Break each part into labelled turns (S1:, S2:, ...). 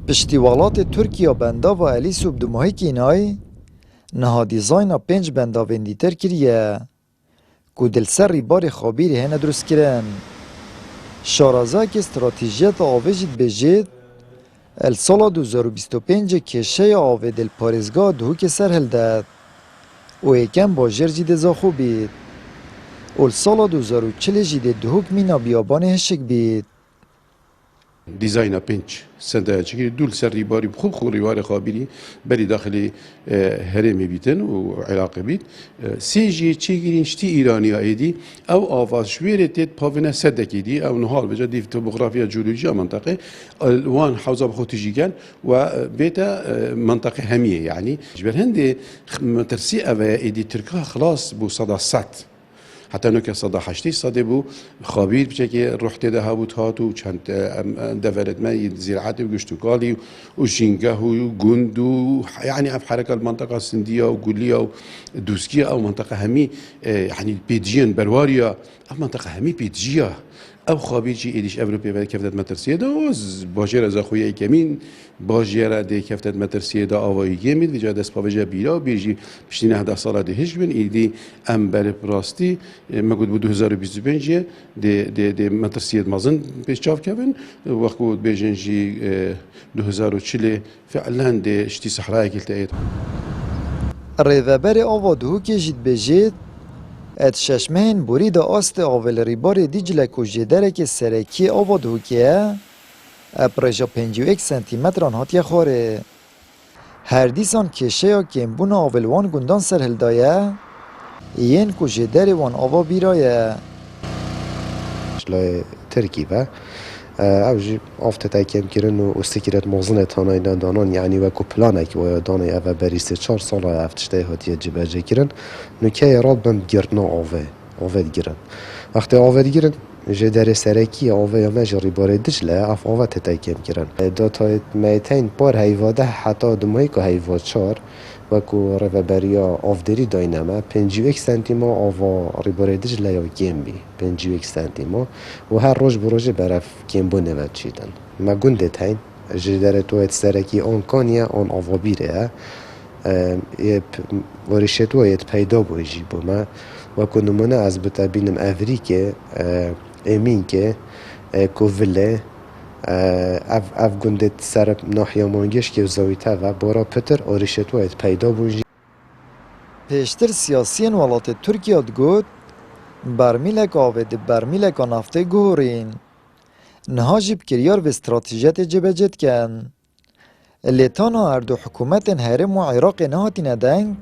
S1: پشتیوالات ترکیه بندا و علی سوبدماهی کینای نها دیزاینا 5 بندا وندیتر کریه که دلسر ریبار خابیر هنه درست کرن. شارازه که استراتیجیت آویجید بجید السالا 2025 کشه آوه دل پارزگاه دهو که سر هلدد و ایکم با جرجی دزاخو بید. السالا 2040 جیده دهوک مینا بیابان هشک بید.
S2: دیزاین پنج سنده چکی دول سر ریباری خوب خوب ریبار خابری بری داخل هرمی بیتن و علاقه بید سیجی چیگرین شتی ایرانی ایدی او آواز شویره تید پاوینه سدکی دی او نهار بجا دیف توپوغرافیا جیولوژیا منطقه وان حوزه بخوتی جیگن و بیتا منطقه همیه يعني جبر هندي مترسي أو إيدي تركها خلاص بو صدا ست حتی نو که صدا حشتی صده بو خابیر بچه که رحت ده هاوت هاتو و چند دفرت ما زراعت و گشتوکالی و جنگه و گند و يعني اف حركة المنطقة السندية وقولية ودوسكية او منطقة همي يعني بيدجين برواريا او منطقة همي بيدجية او خابیر چی ایدیش اوروپی و کفتت مترسیه دا و باجر از خویه کمین باجر ده کفتت مترسیه دا آوایی کمید ویجا دست پاوجا بیرا بیرجی پشتی 19 ساله ده هش بین ایدی ام بر براستی مگود بود 2025 ده مترسیه مازن پیش چاف کردن وقت بیجنجی 2040 فعلا ده اشتی صحرای کلت اید.
S1: ریذبر آوا دهو که جید بجید ات ششمهن بوری دا آست آول ریبار دیجله که جدره که سرکی آوا دهو که اپرشا 51 سنتیمتران هاتیه خواره. هر دیسان کشه یا کمبون آولوان گندان سر هلدایه این که جدره وان آوا بیرایه.
S3: شلای ترکیبه اوجی آفت تاکیم کردن و استکرت موزن تانای دانان یعنی و کو پلانه که و دانای اول بریسته 4 سال افتشته هاتیه جبهه کردن نکه راد بم گردنا آوه گیرن وقتی آوه گیرن جدار سرکی آوه یا مجری باره دجله اف آوه تاکیم کردن داتای میتین بار هیواده حتی دمایی که هیواد 4 و کو رببریا آفدری داینامه 51 سانتیما آوا ریباره دجله یا گیمبی 51 سانتیما و هر روز بروژه برف گیمبو نوید چیدن ما گنده تاین جدار تویت سرکی آن کانیا آن آوا بیره وریشتو یت پیدا بویجی بوما و کو نمونه از بتابینم افریقه امین که کووله اف گندت سر ناحیه مانگش که زاویته و بارا پتر آریشتو ایت پیدا بونجی
S1: پیشتر سیاسیین ولات ترکیه دگود برمیلک آوه برمیلک نفته گورین نها جیب کریار و استراتیجیت جبجت کن لیتانا هر دو حکومت هرم و عراق نهاتی ندنگ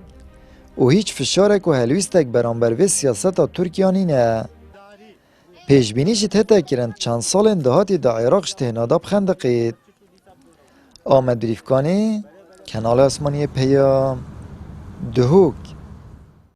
S1: و هیچ فشارک و هلویستک برانبر و سیاست ترکیه نینه. پیشبینیش تهتا کرند چند سال اندهاتی دا عراق شتهنادا بخندقید. آمد بریفکانی، کنال آسمانی پیام، دهوک.